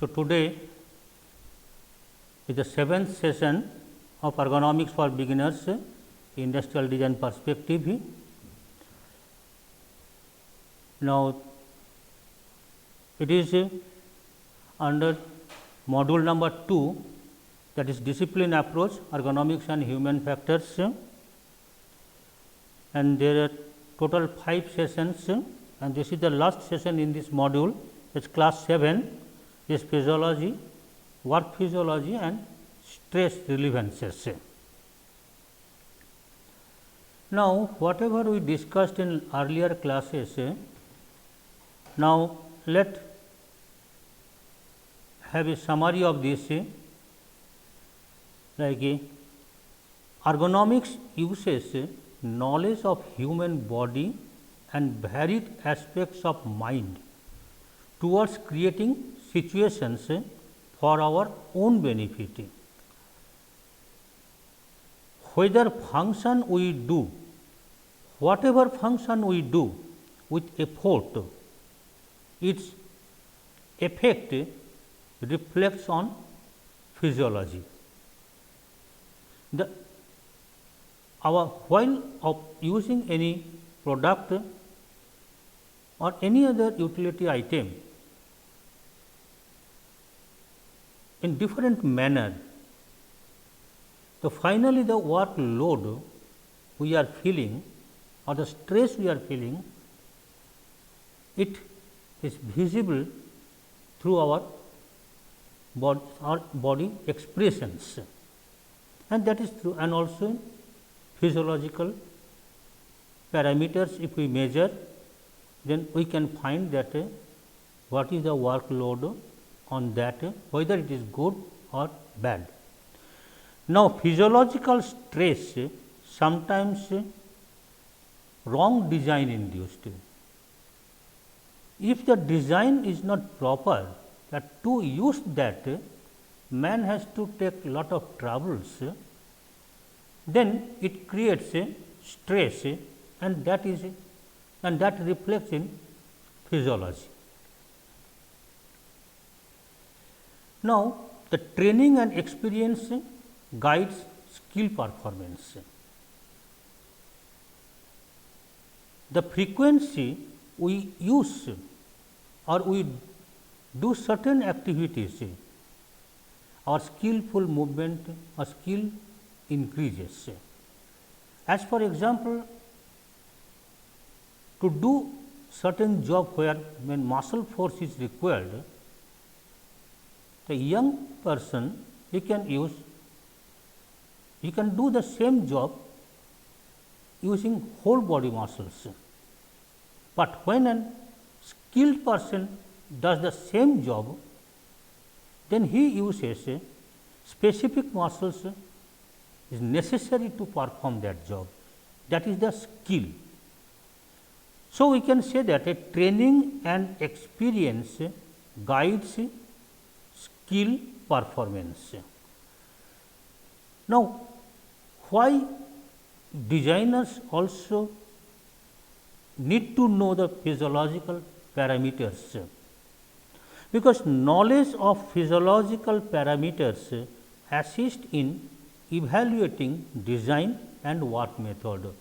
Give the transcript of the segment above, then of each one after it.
So, today is the 7th session of Ergonomics for Beginners, Industrial Design Perspective. Now, it is under module number 2, that is discipline approach, ergonomics and human factors, and there are total 5 sessions, and this is the last session in this module. It is class 7, is physiology, work physiology and stress relevances. Now, whatever we discussed in earlier classes, now let have a summary of this. Like ergonomics uses knowledge of human body and varied aspects of mind towards creating situations for our own benefit. Whether function we do, whatever function we do with effort, its effect reflects on physiology. While of using any product or any other utility item in different manner, so finally the workload we are feeling or the stress we are feeling, it is visible through our body expressions, and that is true, and also physiological parameters. If we measure, then we can find that what is the workload on that, whether it is good or bad. Now, physiological stress sometimes wrong design induced. If the design is not proper, that to use that man has to take lot of troubles, then it creates a stress, and that reflects in physiology. Now, the training and experience guides skill performance. The frequency we use or we do certain activities, our skillful movement or skill increases. As for example, to do certain job where when muscle force is required, the young person he can do the same job using whole body muscles, but when a skilled person does the same job, then he uses specific muscles is necessary to perform that job, that is the skill. So, we can say that a training and experience guides skill performance. Now, why designers also need to know the physiological parameters? Because knowledge of physiological parameters assist in evaluating design and work method,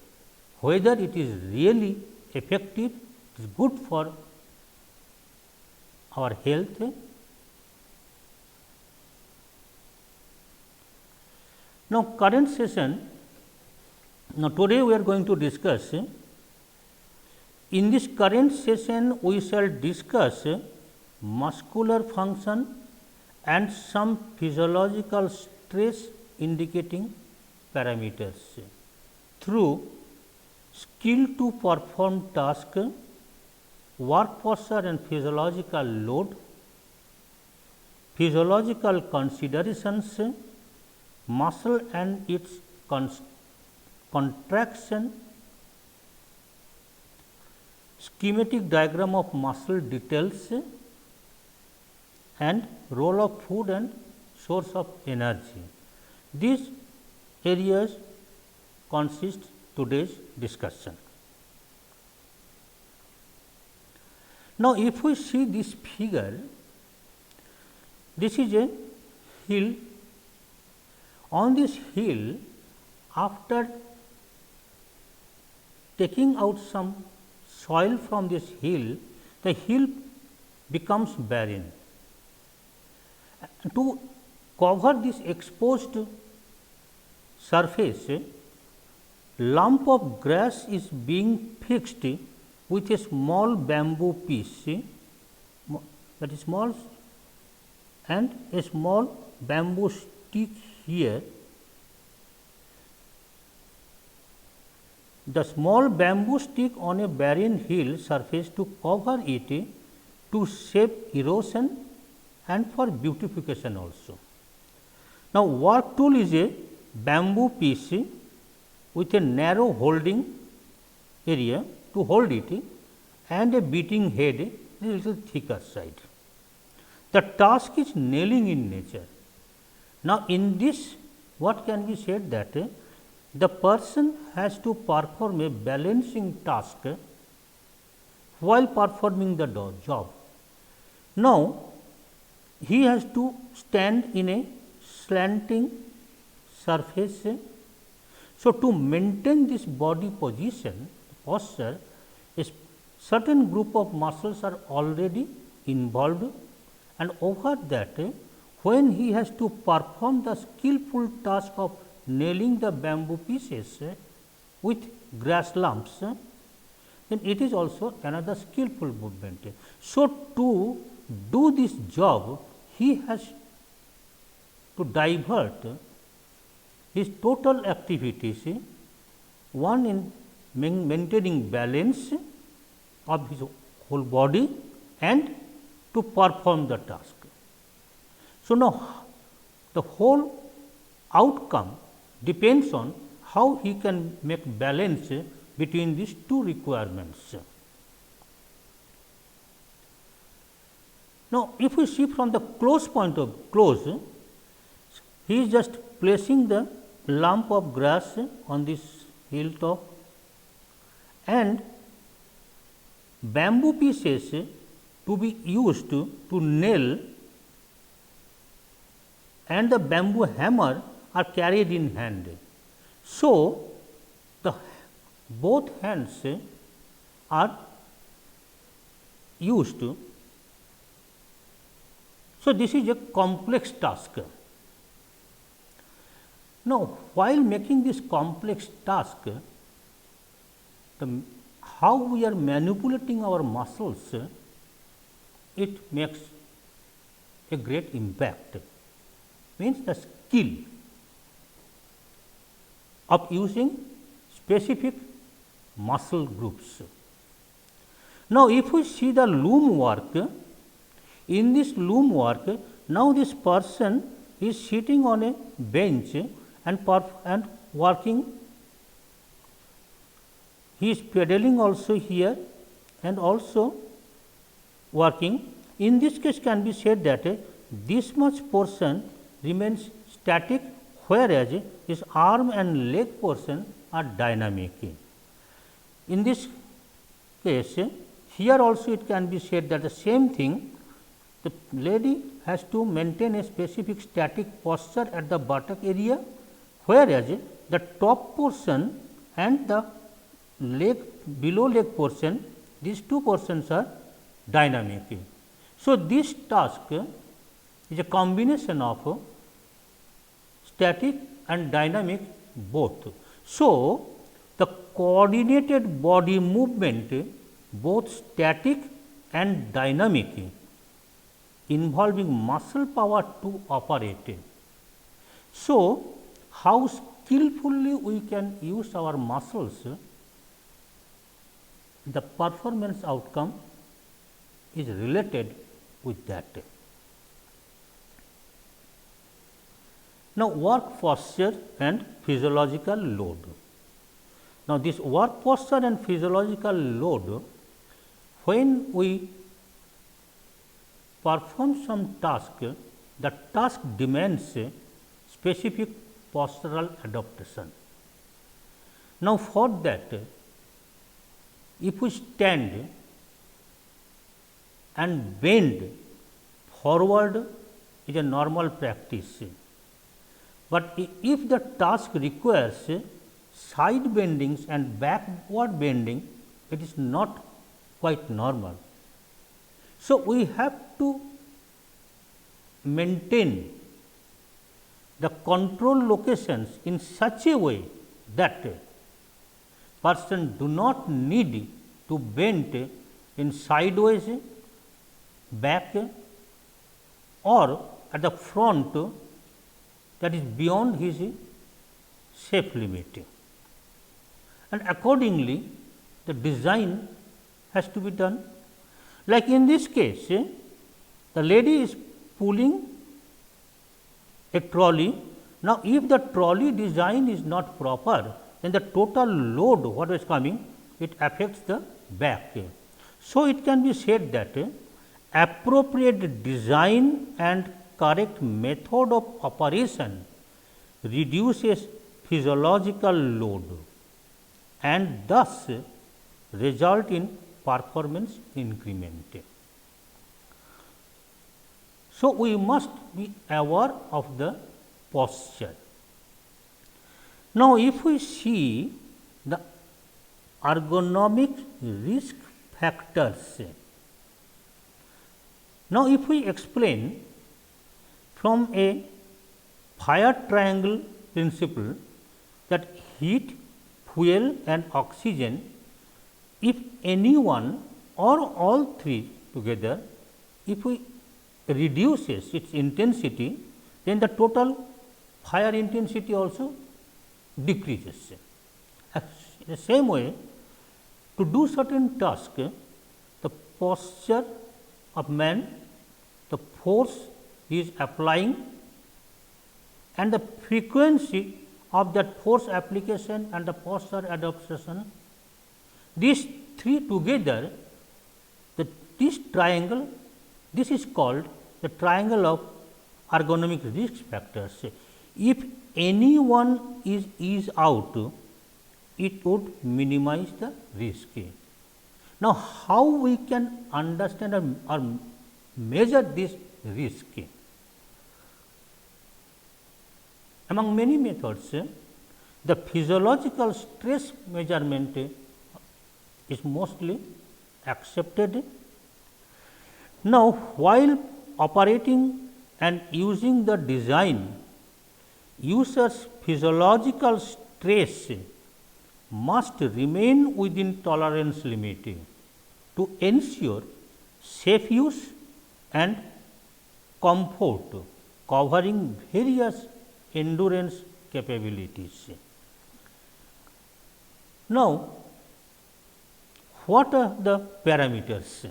whether it is really effective, it is good for our health. Now, current session, now today we are going to discuss, in this current session we shall discuss muscular function and some physiological stress indicating parameters through skill to perform task, work posture and physiological load, physiological considerations, muscle and its contraction, schematic diagram of muscle details, and role of food and source of energy. These areas consist today's discussion. Now, if we see this figure, this is a hill. On this hill, after taking out some soil from this hill, the hill becomes barren. To cover this exposed surface, lump of grass is being fixed with a small bamboo piece, that is small, and a small bamboo stick here. The small bamboo stick on a barren hill surface to cover it to save erosion and for beautification also. Now, work tool is a bamboo piece with a narrow holding area to hold it and a beating head a little thicker side. The task is nailing in nature. Now, in this what can be said that the person has to perform a balancing task while performing the job. Now, he has to stand in a slanting surface. So, to maintain this body position posture, a certain group of muscles are already involved, and over that when he has to perform the skillful task of nailing the bamboo pieces with grass lumps, then it is also another skillful movement. So, to do this job, he has to divert his total activities, one in maintaining balance of his whole body and to perform the task. So, now the whole outcome depends on how he can make balance between these two requirements. Now, if we see from the close point of close, he is just placing the lump of grass on this hilltop and bamboo pieces to be used to nail and the bamboo hammer are carried in hand. So, the both hands are used. So, this is a complex task. Now, while making this complex task, how we are manipulating our muscles, it makes a great impact, means the skill of using specific muscle groups. Now, if we see the loom work, in this loom work, now this person is sitting on a bench and working. He is pedaling also here and also working. In this case can be said that this much portion remains static, whereas his arm and leg portion are dynamic. In this case, here also it can be said that the same thing, the lady has to maintain a specific static posture at the buttock area, whereas the top portion and the leg below leg portion, these two portions are dynamic. So, this task is a combination of static and dynamic both. So, the coordinated body movement, both static and dynamic, involving muscle power to operate. So, how skillfully we can use our muscles, the performance outcome is related with that. Now, work posture and physiological load. Now, this work posture and physiological load, when we perform some task, the task demands a specific postural adaptation. Now, for that, if we stand and bend forward is a normal practice, but if the task requires side bendings and backward bending, it is not quite normal. So, we have to maintain the control locations in such a way that person do not need to bend in sideways, back or at the front, that is beyond his safe limit, and accordingly the design has to be done. Like in this case, the lady is pulling a trolley. Now, if the trolley design is not proper, then the total load what is coming, it affects the back. So, it can be said that appropriate design and correct method of operation reduces physiological load and thus result in performance increment. So, we must be aware of the posture. Now, if we see the ergonomic risk factors, now if we explain from a fire triangle principle that heat, fuel and oxygen, if any one or all three together, if we reduces its intensity, then the total fire intensity also decreases. In the same way, to do certain task, the posture of man, the force he is applying and the frequency of that force application and the posture adaptation, these three together, this triangle, this is called the triangle of ergonomic risk factors. If any one is out, it would minimize the risk. Now, how we can understand or measure this risk? Among many methods, the physiological stress measurement is mostly accepted. Now, while operating and using the design, user's physiological stress must remain within tolerance limit to ensure safe use and comfort, covering various endurance capabilities. Now, what are the parameters?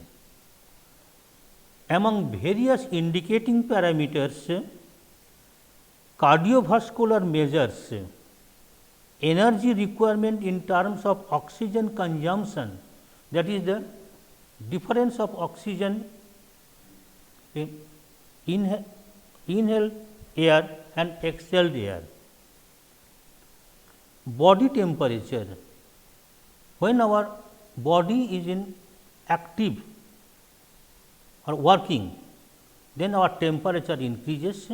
Among various indicating parameters, cardiovascular measures energy requirement in terms of oxygen consumption, that is the difference of oxygen in inhaled air and exhaled air. Body temperature, when our body is in active or working, then our temperature increases.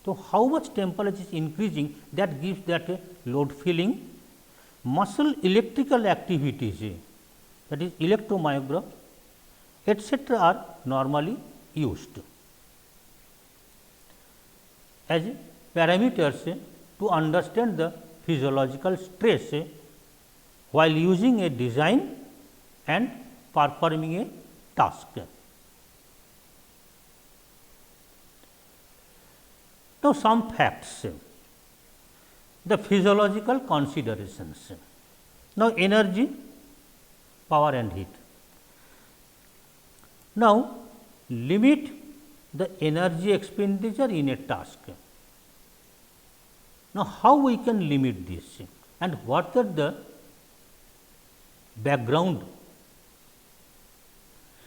So, how much temperature is increasing, that gives that load feeling. Muscle electrical activities, that is electromyograph, etc. are normally used as parameters to understand the physiological stress while using a design and performing a task. Now, some facts, the physiological considerations. Now, energy, power and heat. Now, limit the energy expenditure in a task. Now, how we can limit this and what are the background?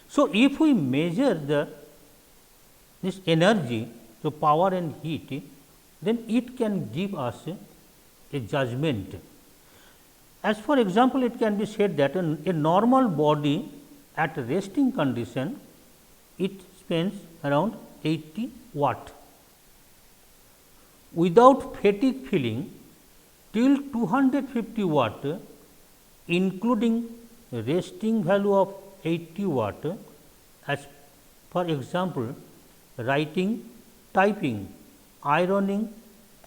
So, if we measure this energy, so power and heat, then it can give us a judgment. As for example, it can be said that a normal body at resting condition, it spends around 80 watt without fatigue feeling till 250 watt, including resting value of 80 watt, as for example, writing, typing, ironing,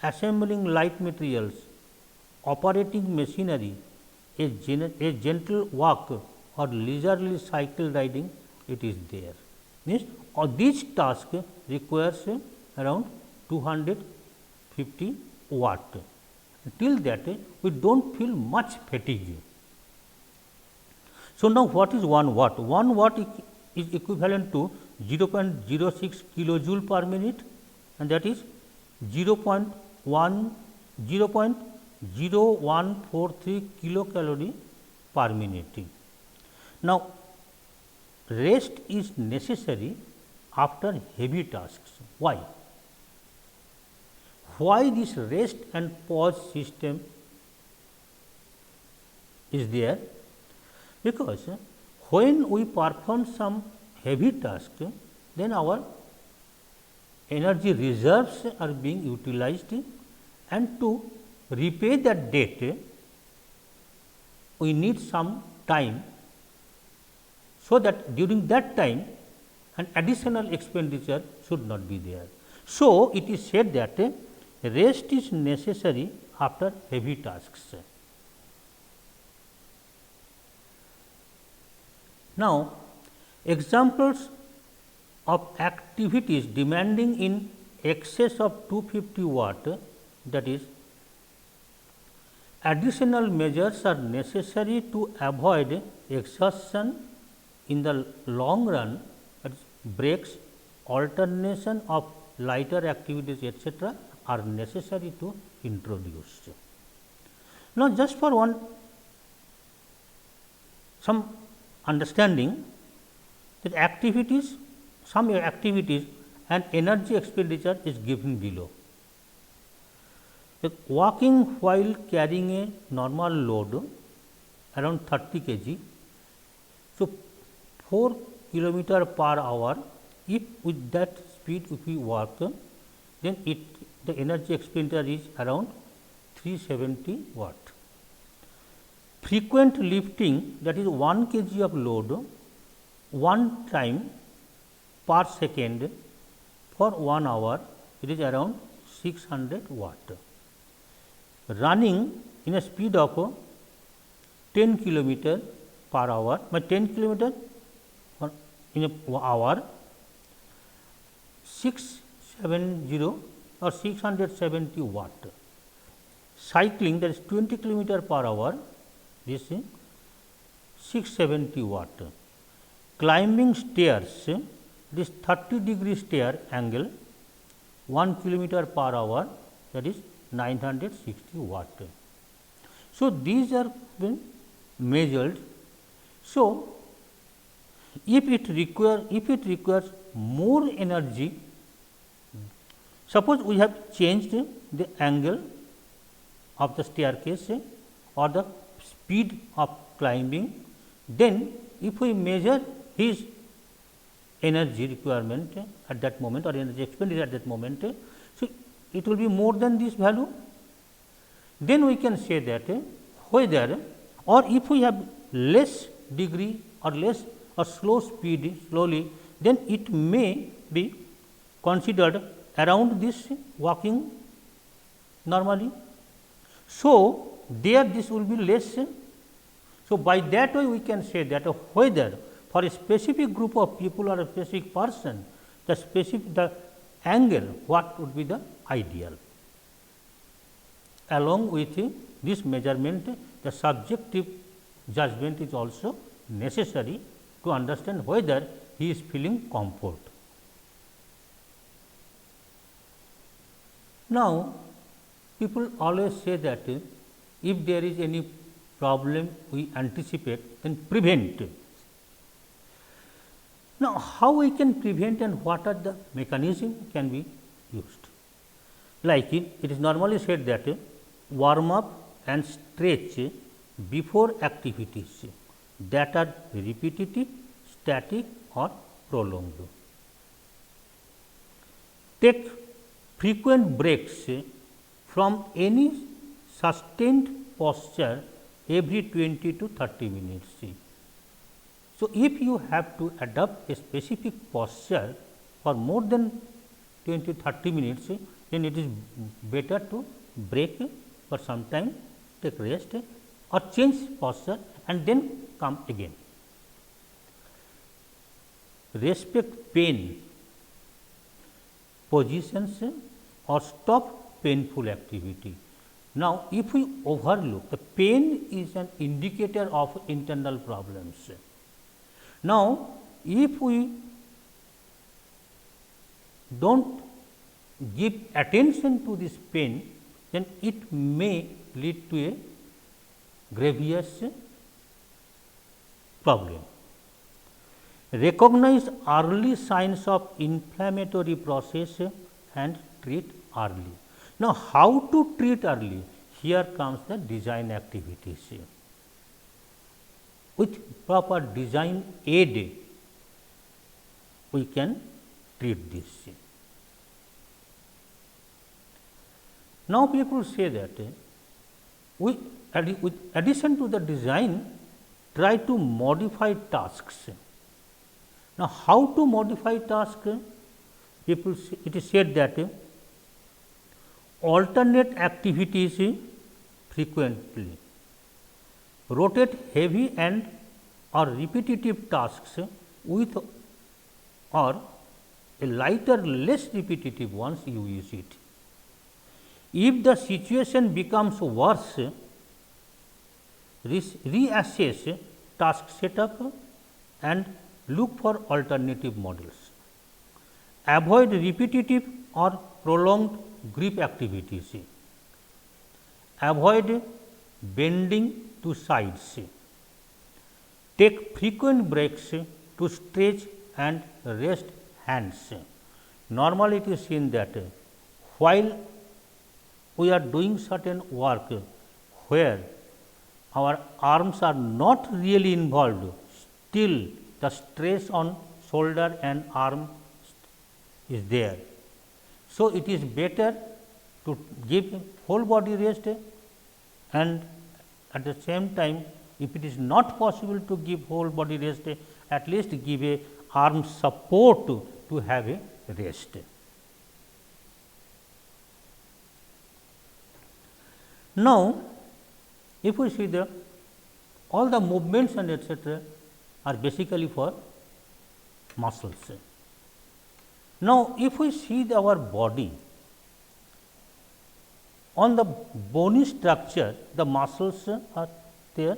assembling light materials, operating machinery, a gentle walk or leisurely cycle riding, it is there. Means this task requires around 250 watt. Till that we do not feel much fatigue. So, now what is 1 watt? 1 watt is equivalent to 0.06 kilojoule per minute, and that is 0.0143 kilocalorie per minute. Now, rest is necessary after heavy tasks. Why? Why this rest and pause system is there? Because when we perform some heavy task, then our energy reserves are being utilized, and to repay that debt we need some time, so that during that time an additional expenditure should not be there. So, it is said that rest is necessary after heavy tasks. Now, examples of activities demanding in excess of 250 watt, that is, additional measures are necessary to avoid exhaustion in the long run, that is, breaks, alternation of lighter activities, etc., are necessary to introduce. Now, just for some understanding, that activities, some activities and energy expenditure is given below. Like walking while carrying a normal load around 30 kg. So, 4 kilometer per hour, if with that speed if we walk, then the energy expenditure is around 370 watt. Frequent lifting, that is 1 kg of load one time per second for 1 hour, it is around 600 watt. Running in a speed of 10 kilometer per hour, by 10 kilometer in an hour, 670 or 670 watt. Cycling, that is 20 kilometer per hour, this is 670 watt. Climbing stairs, this 30-degree stair angle, 1 kilometer per hour, that is 960 watt. So, these are been measured. So, if it requires more energy, suppose we have changed the angle of the staircase or the speed of climbing, then if we measure his energy requirement at that moment or energy expenditure at that moment, so it will be more than this value. Then we can say that whether, or if we have less degree or less or slow speed slowly, then it may be considered around this walking normally. So, there this will be less. So, by that way we can say that whether for a specific group of people or a specific person, the angle what would be the ideal. Along with this measurement, the subjective judgment is also necessary to understand whether he is feeling comfort. Now, people always say that if there is any problem we anticipate, then prevent. Now, how we can prevent and what are the mechanism can be used? Like it is normally said that warm up and stretch before activities that are repetitive, static or prolonged. Take frequent breaks from any sustained posture every 20 to 30 minutes. So, if you have to adopt a specific posture for more than 20 to 30 minutes, then it is better to break for some time, take rest or change posture and then come again. Respect pain, positions or stop painful activity. Now, if we overlook, the pain is an indicator of internal problems. Now, if we do not give attention to this pain, then it may lead to a grievous problem. Recognize early signs of inflammatory process and treat early. Now, how to treat early? Here comes the design activities. With proper design aid, we can treat this. Now, people say that with addition to the design, try to modify tasks. Now, how to modify tasks? People say, it is said that alternate activities frequently, rotate heavy and or repetitive tasks with or a lighter less repetitive ones you use it. If the situation becomes worse, reassess task setup and look for alternative models. Avoid repetitive or prolonged grip activities. Avoid bending to sides. Take frequent breaks to stretch and rest hands. Normally, it is seen that while we are doing certain work where our arms are not really involved, still the stress on shoulder and arm is there. So, it is better to give whole body rest and at the same time, if it is not possible to give whole body rest, at least give a arm support to have a rest. Now, if we see the all the movements and etcetera are basically for muscles. Now, if we see our body on the bony structure, the muscles are there,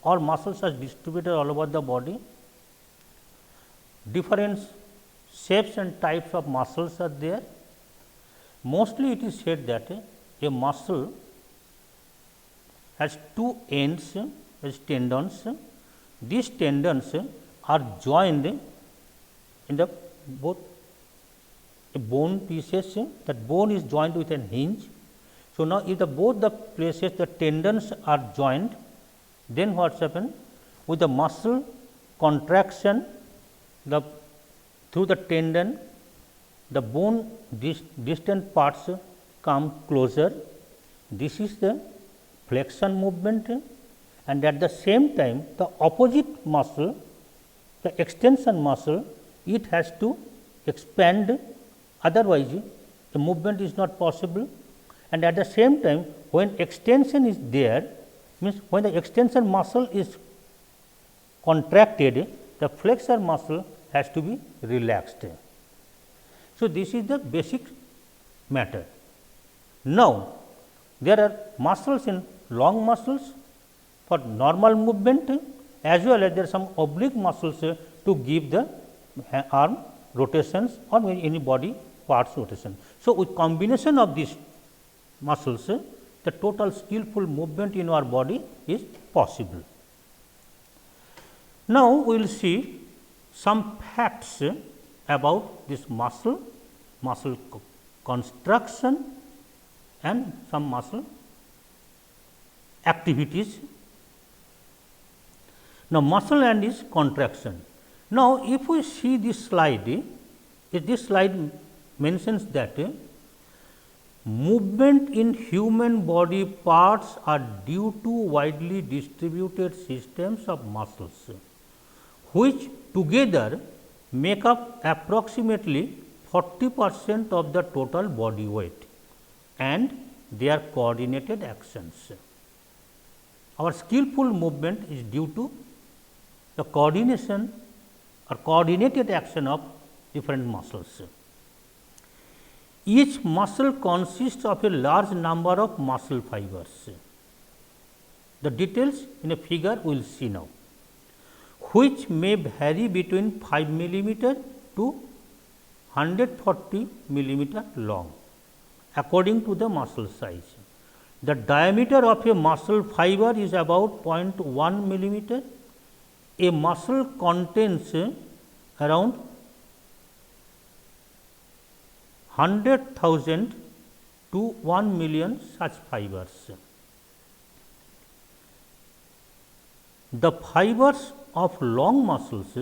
all muscles are distributed all over the body. Different shapes and types of muscles are there. Mostly it is said that a muscle has two ends as tendons. These tendons are joined in the both bone pieces, that bone is joined with a hinge. So, now if the both the places the tendons are joined, then what has happened with the muscle contraction, the through the tendon the bone distant parts come closer. This is the flexion movement, and at the same time the opposite muscle, the extension muscle, it has to expand, otherwise the movement is not possible. And at the same time, when extension is there, means when the extension muscle is contracted, the flexor muscle has to be relaxed. So, this is the basic matter. Now, there are muscles in long muscles for normal movement, as well as there are some oblique muscles to give the arm rotations or any body parts rotation. So, with combination of these muscles, the total skillful movement in our body is possible. Now, we will see some facts about this muscle construction and some muscle activities. Now, muscle and its contraction. Now, if we see this slide mentions that movement in human body parts are due to widely distributed systems of muscles, which together make up approximately 40% of the total body weight and their coordinated actions. Our skillful movement is due to the coordination or coordinated action of different muscles. Each muscle consists of a large number of muscle fibers. The details in a figure we will see now, which may vary between 5 millimeter to 140 millimeter long according to the muscle size. The diameter of a muscle fiber is about 0.1 millimeter. A muscle contains around 100,000 to 1 million such fibers. The fibers of long muscles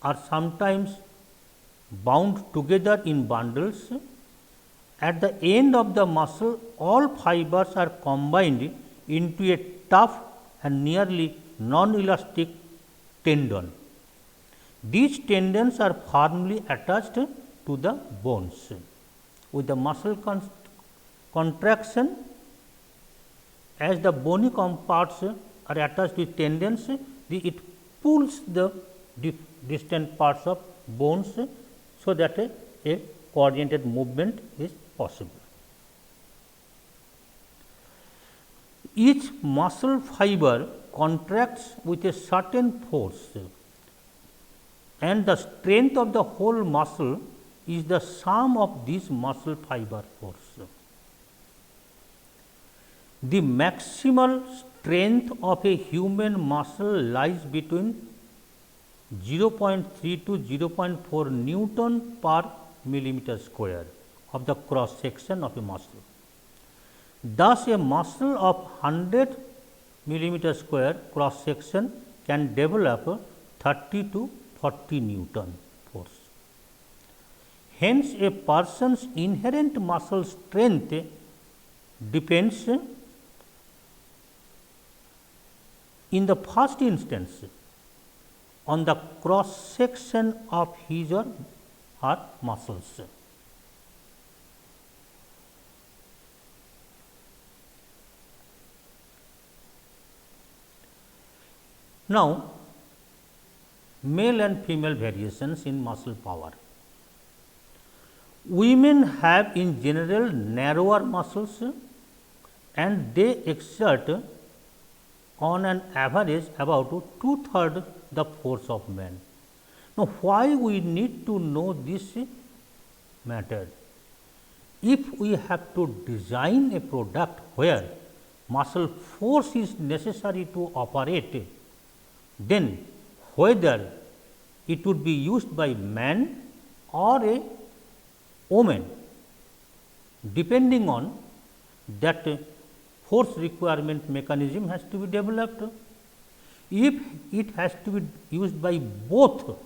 are sometimes bound together in bundles. At the end of the muscle, all fibers are combined into a tough and nearly non-elastic tendon. These tendons are firmly attached to the bones. With the muscle contraction, as the bony parts are attached with tendons, it pulls the distant parts of bones, so that a coordinated movement is possible. Each muscle fiber contracts with a certain force, and the strength of the whole muscle is the sum of these muscle fiber force. The maximal strength of a human muscle lies between 0.3 to 0.4 Newton per millimeter square of the cross section of a muscle. Thus, a muscle of 100 millimeter square cross section can develop 30 to 40 Newton force. Hence, a person's inherent muscle strength depends in the first instance on the cross section of his or her muscles. Now, male and female variations in muscle power. Women have in general narrower muscles and they exert on an average about 2/3 the force of men. Now, why we need to know this matter? If we have to design a product where muscle force is necessary to operate, then whether it would be used by man or a woman, depending on that force requirement mechanism has to be developed. If it has to be used by both,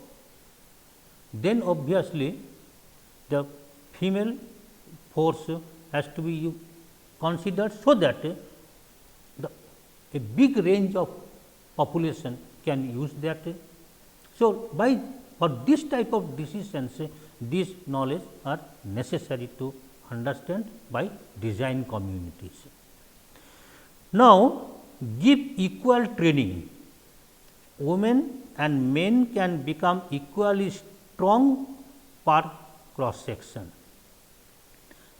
then obviously the female force has to be considered, so that a big range of population can use that. So, for this type of decisions, these knowledge are necessary to understand by design communities. Now, give equal training, women and men can become equally strong per cross section.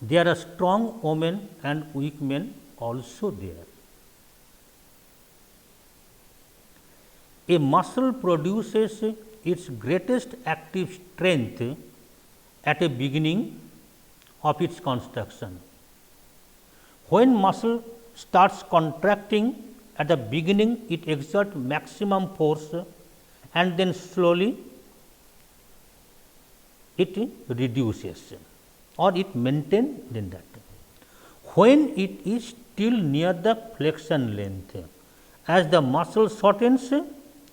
There are strong women and weak men also there. A muscle produces its greatest active strength at a beginning of its construction. When muscle starts contracting at the beginning, it exerts maximum force and then slowly it reduces or it maintains then that. When it is still near the flexion length, as the muscle shortens,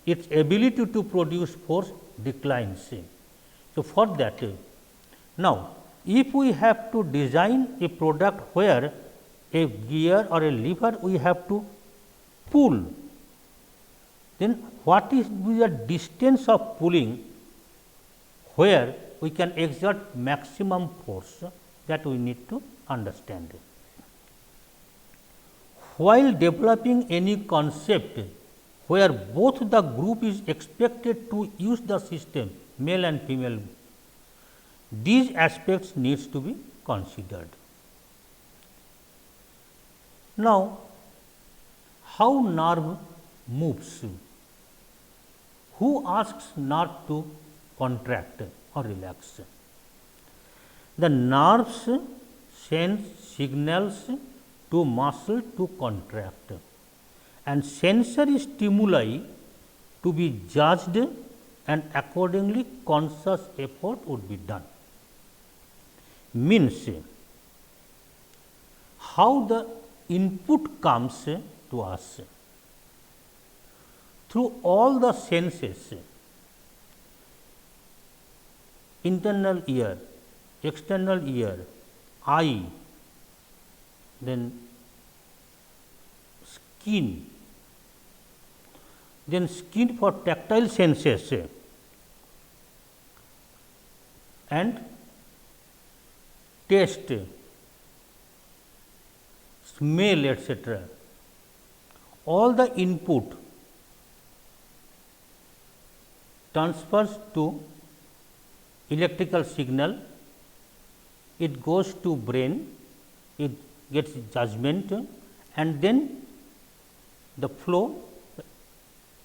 its ability to produce force declines. So, for that, now if we have to design a product where a gear or a lever we have to pull, then what is the distance of pulling where we can exert maximum force, that we need to understand. While developing any concept where both the group is expected to use the system, male and female, these aspects needs to be considered. Now, how nerve moves? Who asks nerve to contract or relax? The nerves send signals to muscle to contract, and sensory stimuli to be judged, and accordingly conscious effort would be done. Means how the input comes to us through all the senses, internal ear, external ear, eye, then skin, then skin for tactile senses, and taste, smell, etc. All the input transfers to electrical signal, it goes to brain, it gets judgment, and then the flow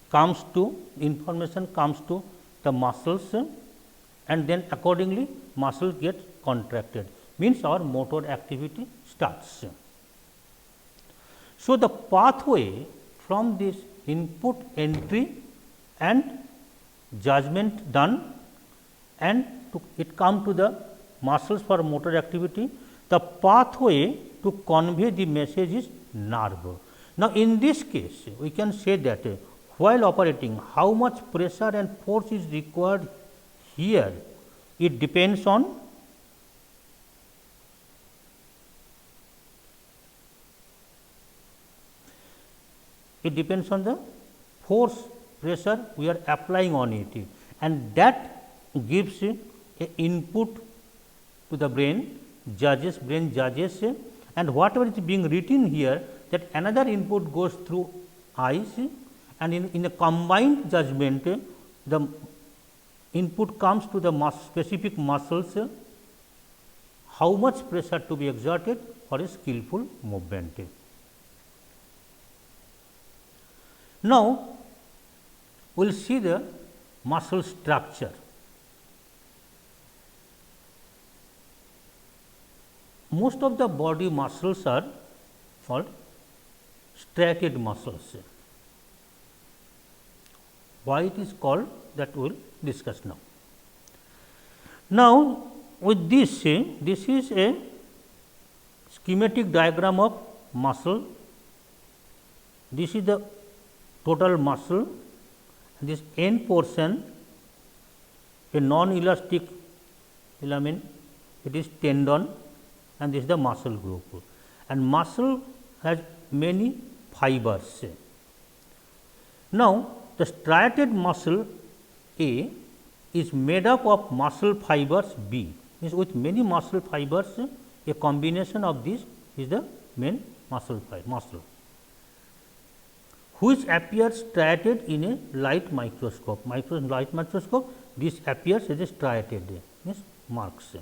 comes to, information comes to the muscles, and then accordingly muscles get contracted, means our motor activity starts. So, the pathway from this input entry and judgment done, and it come to the muscles for motor activity, the pathway to convey the message is nerve. Now, in this case we can say that while operating, how much pressure and force is required here, it depends on the force pressure we are applying on it, and that gives a input to the brain judges, and whatever is being written here, that another input goes through eyes, and in a combined judgment the input comes to the specific muscles, how much pressure to be exerted for a skillful movement. Now, we will see the muscle structure. Most of the body muscles are called striated muscles. Why it is called, that we will discuss now. Now, with this is a schematic diagram of muscle. This is the total muscle, this end portion a non-elastic element, it is tendon, and this is the muscle group, and muscle has many fibers. Now, the striated muscle A is made up of muscle fibers B, means with many muscle fibers, a combination of this is the main muscle which appears striated in a light microscope. Light microscope, this appears as a striated, means marks.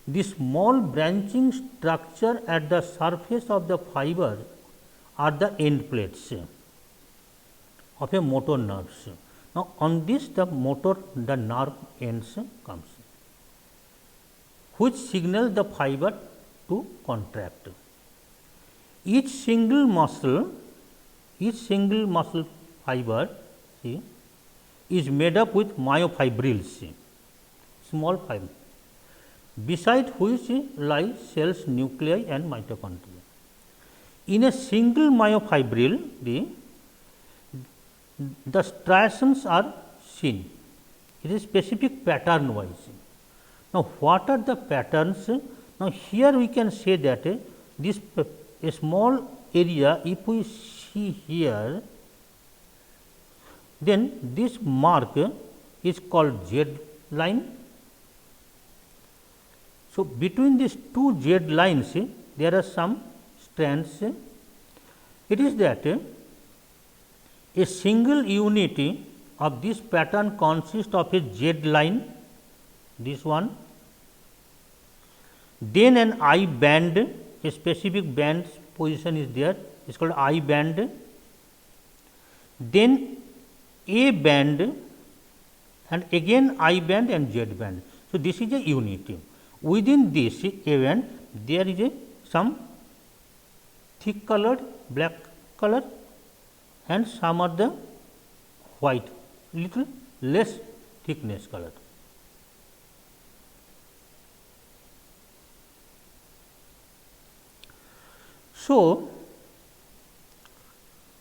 The small branching structure at the surface of the fiber are the end plates of a motor nerves. Now, on this the nerve ends comes, which signal the fiber to contract. Each single muscle fiber is made up with myofibrils, small fiber, beside which lie cells, nuclei and mitochondria. In a single myofibril, the striations are seen. It is specific pattern wise. Now, what are the patterns? Now, here we can say that this a small area, if we see here, then this mark is called Z line. So, between these two Z lines there are some strands. It is that a single unit of this pattern consists of a Z line, this one, then an I band, a specific band position is there, it is called I band, then A band and again I band and Z band. So, this is a unit. Within this A band there is a some thick colored black color and some are the white, little less thickness color. So,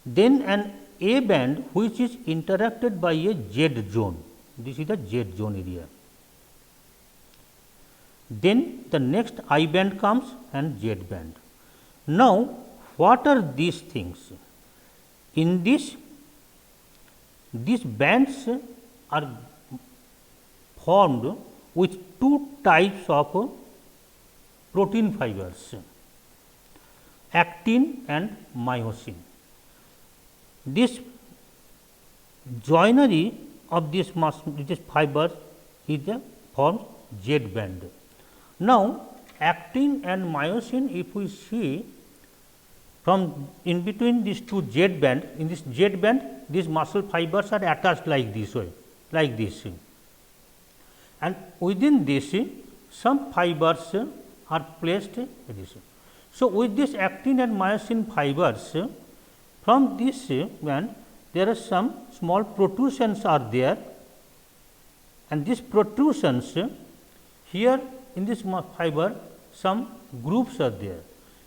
then an A band which is interacted by a Z zone, this is the Z zone area. Then the next I band comes and Z band. Now, what are these things? In this, these bands are formed with two types of protein fibers, actin and myosin. This joinery of this fiber is the forms Z band. Now, actin and myosin, if we see from in between these two Z band, in this Z band these muscle fibers are attached like this way, like this, and within this some fibers are placed like this. So, with this actin and myosin fibers, from this band there are some small protrusions are there, and these protrusions here in this fiber some grooves are there.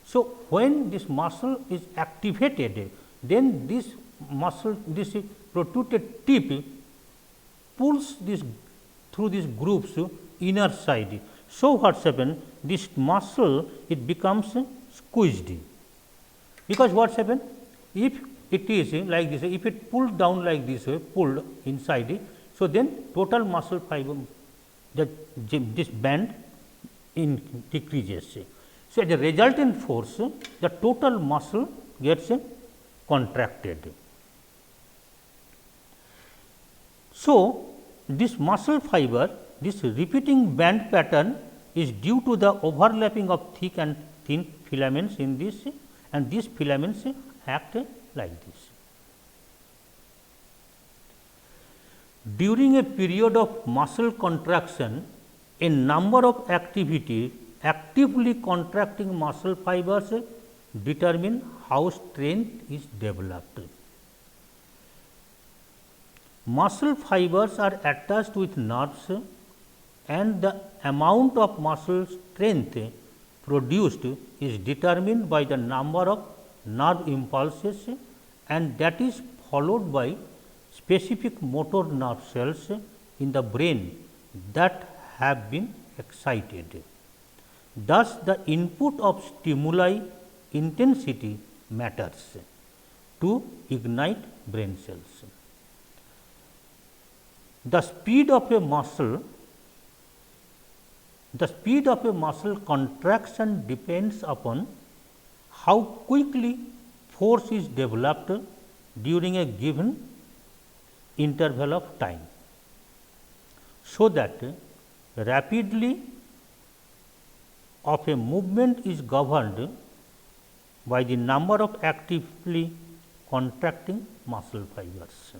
So, when this muscle is activated, then this muscle, this protruded tip pulls this through these grooves inner side. So, what happens? This muscle it becomes squeezed, because what happens? If it is like this, if it pulled down like this way, pulled inside, so then total muscle fiber, this band decreases. So, as a resultant force, the total muscle gets contracted. So, this muscle fiber, this repeating band pattern is due to the overlapping of thick and thin filaments in this, and these filaments act like this. During a period of muscle contraction, a number of actively contracting muscle fibers determine how strength is developed. Muscle fibers are attached with nerves, and the amount of muscle strength produced is determined by the number of nerve impulses, and that is followed by specific motor nerve cells in the brain that have been excited. Thus, the input of stimuli intensity matters to ignite brain cells. The speed of a muscle contraction depends upon how quickly force is developed during a given interval of time, so that rapidly of a movement is governed by the number of actively contracting muscle fibers.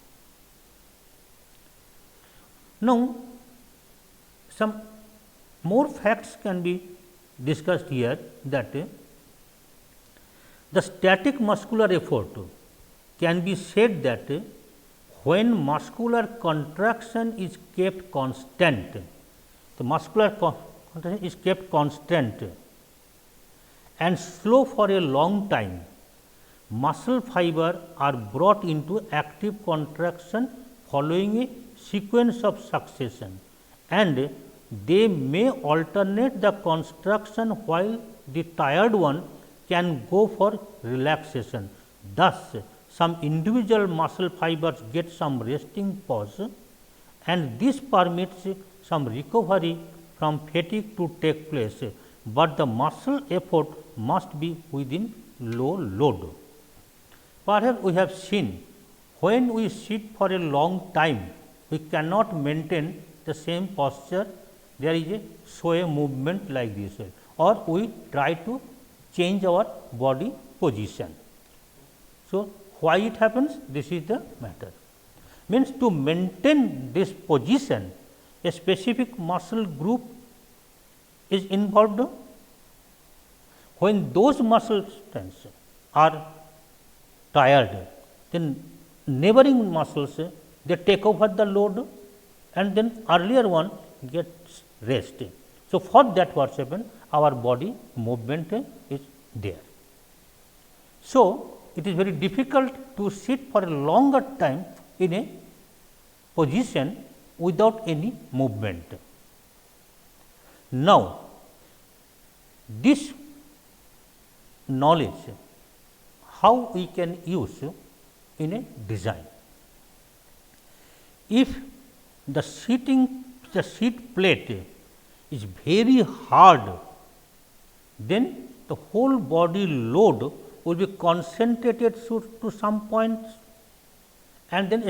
Now, some more facts can be discussed here, that the static muscular effort can be said that when muscular contraction is kept constant, the muscular contraction is kept constant and slow for a long time, muscle fiber are brought into active contraction following a sequence of succession, and they may alternate the construction while the tired one can go for relaxation. Thus, some individual muscle fibers get some resting pause, and this permits some recovery from fatigue to take place, but the muscle effort must be within low load. Perhaps we have seen when we sit for a long time, we cannot maintain the same posture, there is a sway movement like this, or we try to change our body position. So, why it happens? This is the matter. Means to maintain this position, a specific muscle group is involved. When those muscle strengths are tired, then neighboring muscles they take over the load, and then earlier one gets rest. So, for that what happens, our body movement is there. So, it is very difficult to sit for a longer time in a position without any movement. Now, this knowledge how we can use in a design. If the seat plate is very hard, then the whole body load will be concentrated to some points, and then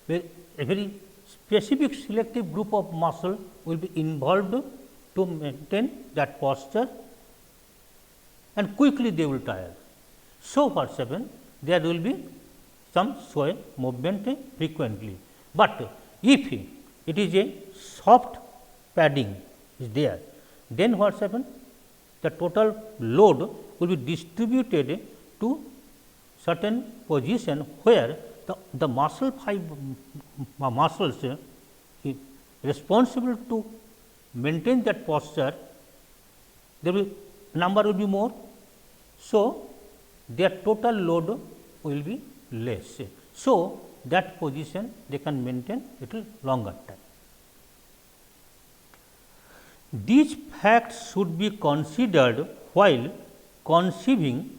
a very specific selective group of muscle will be involved to maintain that posture, and quickly they will tire. So, what happens? There will be some sway movement frequently, but if it is a soft padding is there, then what happens? The total load will be distributed to certain position where the muscles responsible to maintain that posture, there will number will be more. So, their total load will be less. So, that position they can maintain little longer time. These facts should be considered while conceiving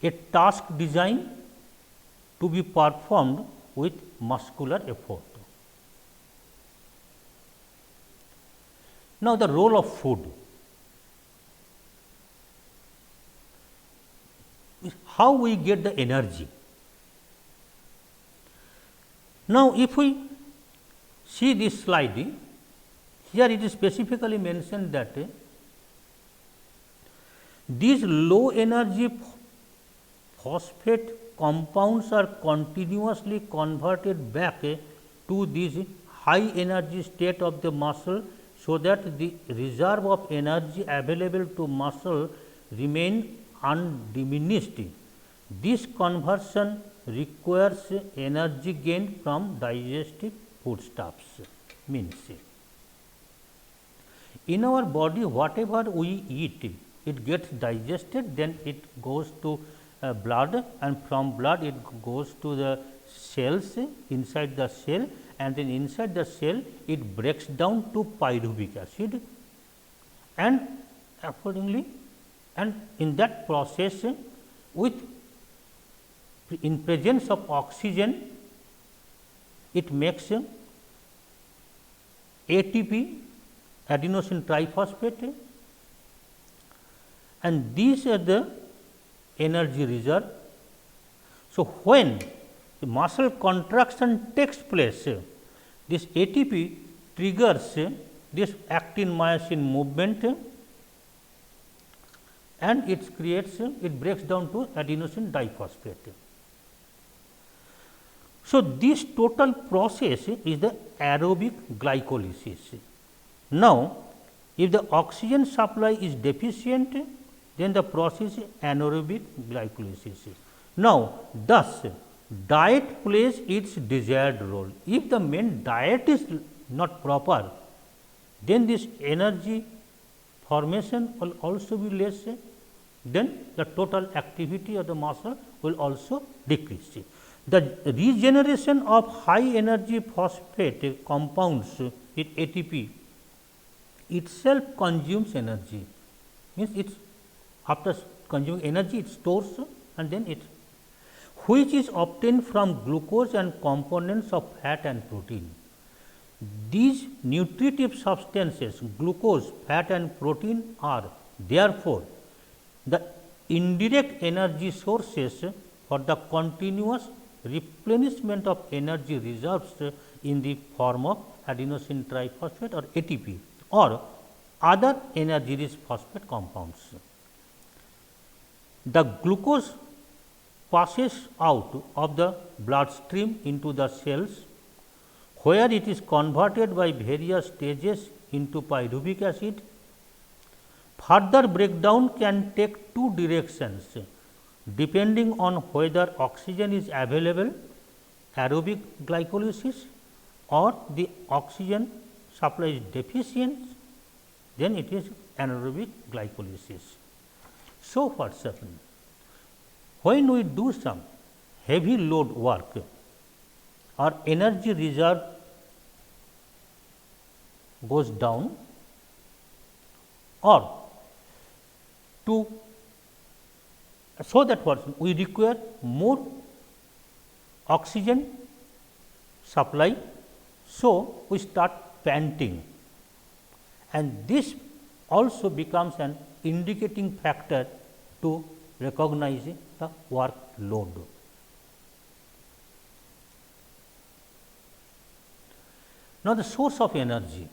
a task design to be performed with muscular effort. Now, the role of food. How we get the energy. Now, if we see this slide, here it is specifically mentioned that these low energy phosphate compounds are continuously converted back to this high energy state of the muscle, so that the reserve of energy available to muscle remain undiminished. This conversion requires energy gained from digestive foodstuffs. Means in our body, whatever we eat, it gets digested, then it goes to blood, and from blood it goes to the cells inside the cell, and then inside the cell it breaks down to pyruvic acid, and accordingly, and in that process with in presence of oxygen, it makes ATP, adenosine triphosphate, and these are the energy reserve. So, when the muscle contraction takes place, this ATP triggers this actin myosin movement, and it breaks down to adenosine diphosphate. So, this total process is the aerobic glycolysis. Now, if the oxygen supply is deficient, then the process is anaerobic glycolysis. Now, thus diet plays its desired role. If the main diet is not proper, then this energy formation will also be less, then the total activity of the muscle will also decrease. The regeneration of high energy phosphate compounds with ATP itself consumes energy, means it after consuming energy it stores and then it, which is obtained from glucose and components of fat and protein. These nutritive substances glucose, fat and protein are therefore the indirect energy sources for the continuous replenishment of energy reserves in the form of adenosine triphosphate or ATP or other energy rich phosphate compounds. The glucose passes out of the bloodstream into the cells, where it is converted by various stages into pyruvic acid. Further breakdown can take two directions depending on whether oxygen is available, aerobic glycolysis, or the oxygen supply is deficient, then it is anaerobic glycolysis. So, what happens? When we do some heavy load work, our energy reserve goes down, or to so that what we require more oxygen supply. So, we start panting, and this also becomes an indicating factor to recognize the workload. Now, the source of energy.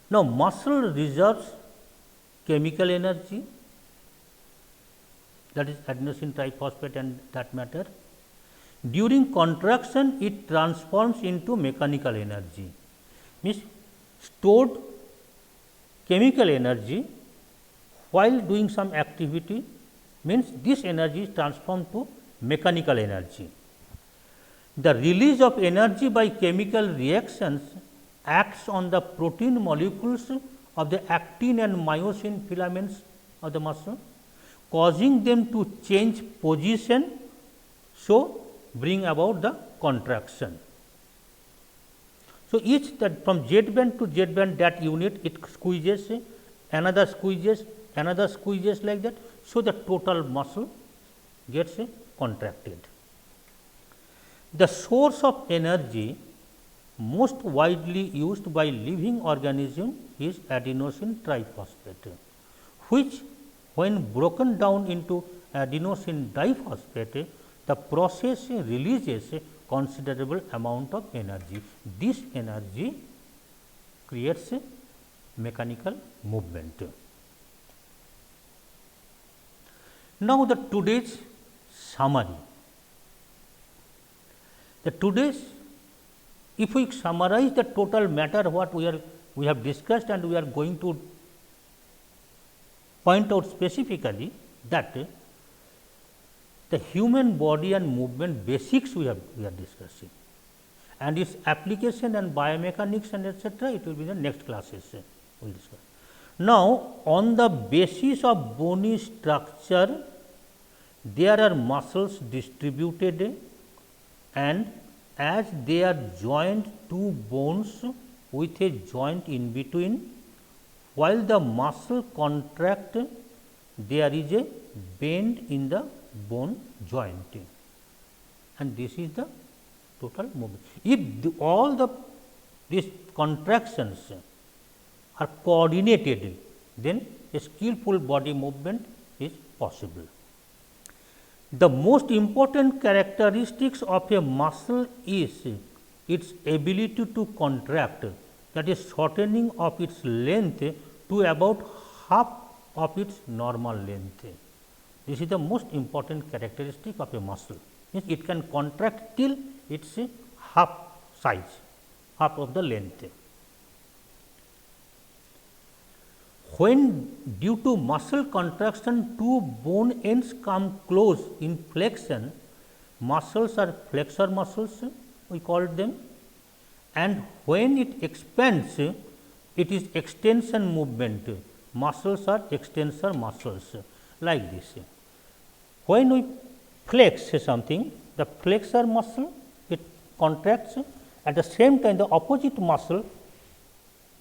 Now, muscle reserves chemical energy, that is adenosine triphosphate and that matter. During contraction, it transforms into mechanical energy, means stored chemical energy while doing some activity, means this energy is transformed to mechanical energy. The release of energy by chemical reactions acts on the protein molecules of the actin and myosin filaments of the muscle, causing them to change position, so bring about the contraction. So, each that from Z band to Z band, that unit it squeezes, another squeezes like that. So, the total muscle gets contracted. The source of energy most widely used by living organism is adenosine triphosphate, which when broken down into adenosine diphosphate, the process releases a considerable amount of energy. This energy creates a mechanical movement. Now, the today's summary. The today's, if we summarize the total matter what we have discussed, and we are going to point out specifically that the human body and movement basics we are discussing, and its application and biomechanics and etc., it will be the next classes we will discuss. Now, on the basis of bony structure, there are muscles distributed, and as they are joined two bones with a joint in between, while the muscle contract, there is a bend in the bone joint, and this is the total movement. If these contractions are coordinated, then a skillful body movement is possible. The most important characteristics of a muscle is its ability to contract, that is shortening of its length to about half of its normal length. This is the most important characteristic of a muscle, means it can contract till its half size, half of the length. When due to muscle contraction, two bone ends come close in flexion, muscles are flexor muscles, we call them, and when it expands, it is extension movement, muscles are extensor muscles, like this. When we flex something, the flexor muscle it contracts, at the same time the opposite muscle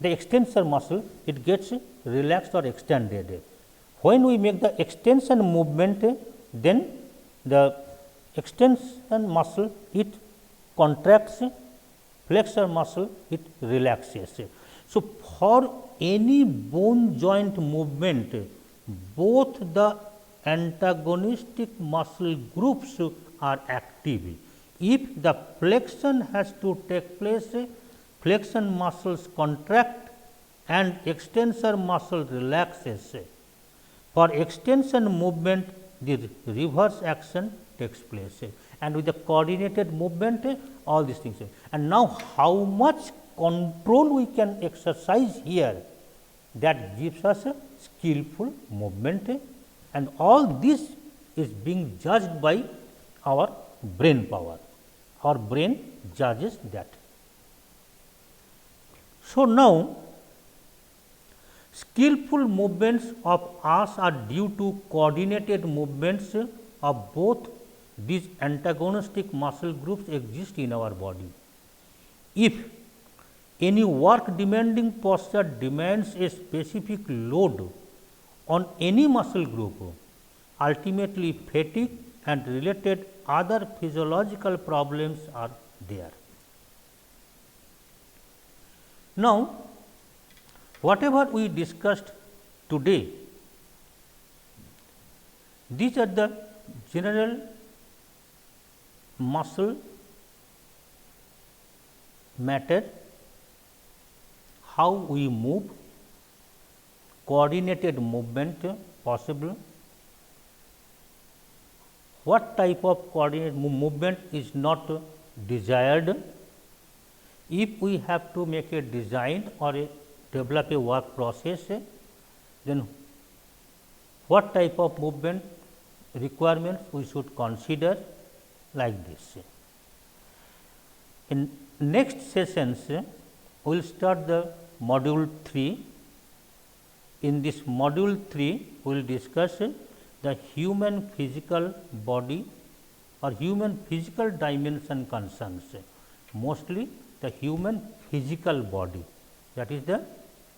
the extensor muscle, it gets relaxed or extended. When we make the extension movement, then the extension muscle, it contracts, flexor muscle, it relaxes. So, for any bone joint movement, both the antagonistic muscle groups are active. If the flexion has to take place, flexion muscles contract and extensor muscle relaxes. For extension movement, the reverse action takes place, and with the coordinated movement, all these things. And now, how much control we can exercise here, that gives us a skillful movement, and all this is being judged by our brain power. Our brain judges that. So, now skillful movements of us are due to coordinated movements of both these antagonistic muscle groups exist in our body. If any work demanding posture demands a specific load on any muscle group, ultimately fatigue and related other physiological problems are there. Now, whatever we discussed today, these are the general muscle matter, how we move, coordinated movement possible, what type of coordinated movement is not desired. If we have to make a design or develop a work process, then what type of movement requirements we should consider, like this. In next sessions, we will start the module 3. In this module 3, we will discuss the human physical body or human physical dimension concerns, mostly the human physical body, that is the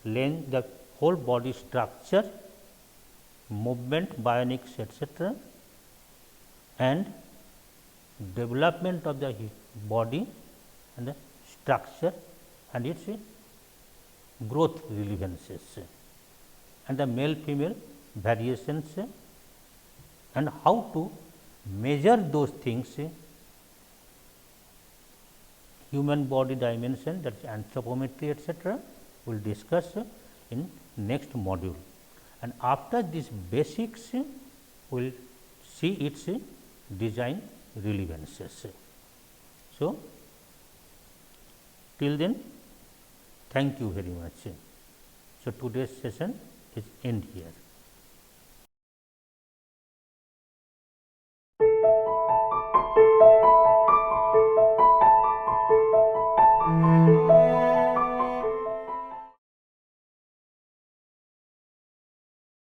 length, the whole body structure, movement, bionics, etc., and development of the body and the structure and its growth relevances, and the male female variations, and how to measure those things, human body dimension, that is anthropometry, etc., we will discuss in next module. And after these basics, we will see its design relevances. So, till then, thank you very much. So, today's session is end here.